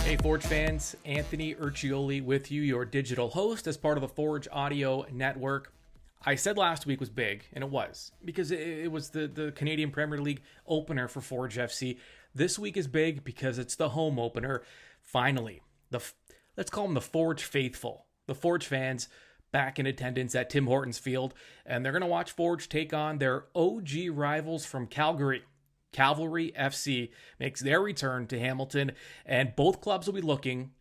Hey Forge fans, Anthony Urciuoli with you, your digital host as part of the Forge Audio Network. I said last week was big, and it was, because it was the Canadian Premier League opener for Forge FC. This week is big because it's the home opener. Finally, let's call them the Forge faithful, the Forge fans back in attendance at Tim Hortons Field, and they're going to watch Forge take on their OG rivals from Calgary. Cavalry FC makes their return to Hamilton, and both clubs will be looking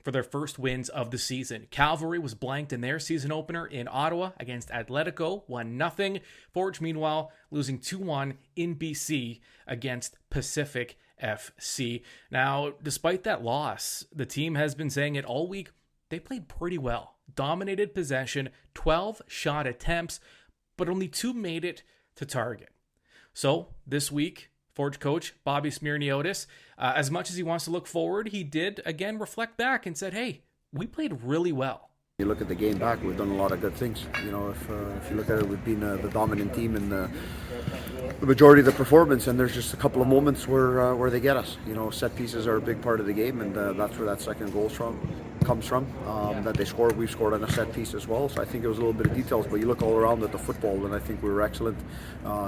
for their first wins of the season. Cavalry was blanked in their season opener in Ottawa against Atletico, 1-0. Forge, meanwhile, losing 2-1 in BC against Pacific FC. Now, despite that loss, the team has been saying it all week, they played pretty well. Dominated possession, 12 shot attempts, but only 2 made it to target. So, this week, Forge coach Bobby Smyrniotis, as much as he wants to look forward, he did, again, reflect back and said, hey, we played really well. You look at the game back, we've done a lot of good things. You know, if you look at it, we've been the dominant team in the majority of the performance, and there's just a couple of moments where they get us. You know, set pieces are a big part of the game, and that's where that second goal comes from. That they scored, we've scored on a set piece as well. So I think it was a little bit of details, but you look all around at the football, and I think we were excellent.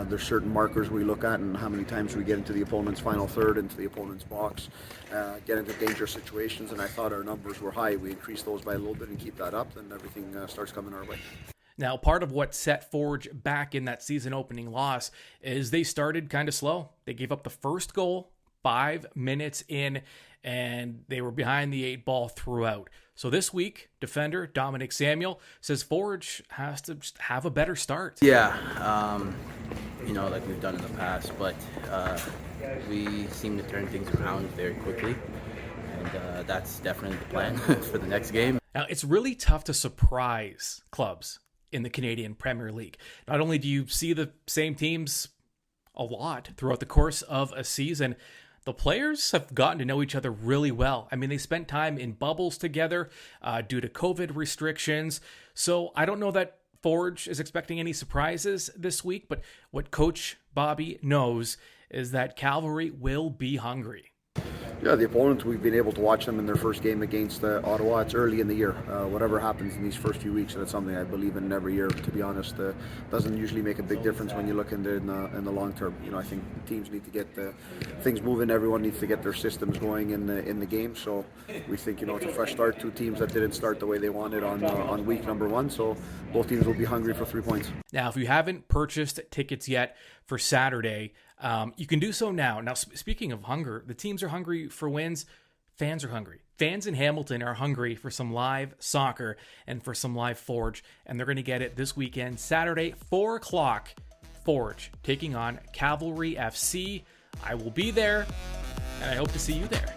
There's certain markers we look at, and how many times we get into the opponent's final third, into the opponent's box, get into dangerous situations, and I thought our numbers were high. We increased those by a little bit and keep that up, and everything starts coming our way. Now, part of what set Forge back in that season opening loss is they started kind of slow. They gave up the first goal 5 minutes in, and they were behind the 8 ball throughout. So this week, defender Dominic Samuel says Forge has to just have a better start. Yeah, like we've done in the past, but we seem to turn things around very quickly, and that's definitely the plan for the next game. Now, it's really tough to surprise clubs in the Canadian Premier League. Not only do you see the same teams a lot throughout the course of a season, the players have gotten to know each other really well. I mean, they spent time in bubbles together due to COVID restrictions. So I don't know that Forge is expecting any surprises this week, but what Coach Bobby knows is that Cavalry will be hungry. Yeah, the opponent, we've been able to watch them in their first game against Ottawa. It's early in the year. Whatever happens in these first few weeks, and it's something I believe in every year, to be honest. Doesn't usually make a big difference when you look in the long term. You know, I think teams need to get things moving. Everyone needs to get their systems going in the game. So we think, it's a fresh start. 2 teams that didn't start the way they wanted on week number 1. So both teams will be hungry for 3 points. Now, if you haven't purchased tickets yet for Saturday, you can do so now. Now, speaking of hunger, the teams are hungry for wins. Fans are hungry. Fans in Hamilton are hungry for some live soccer and for some live Forge, and they're going to get it this weekend, Saturday, 4 o'clock. Forge taking on Cavalry FC. I will be there, and I hope to see you there.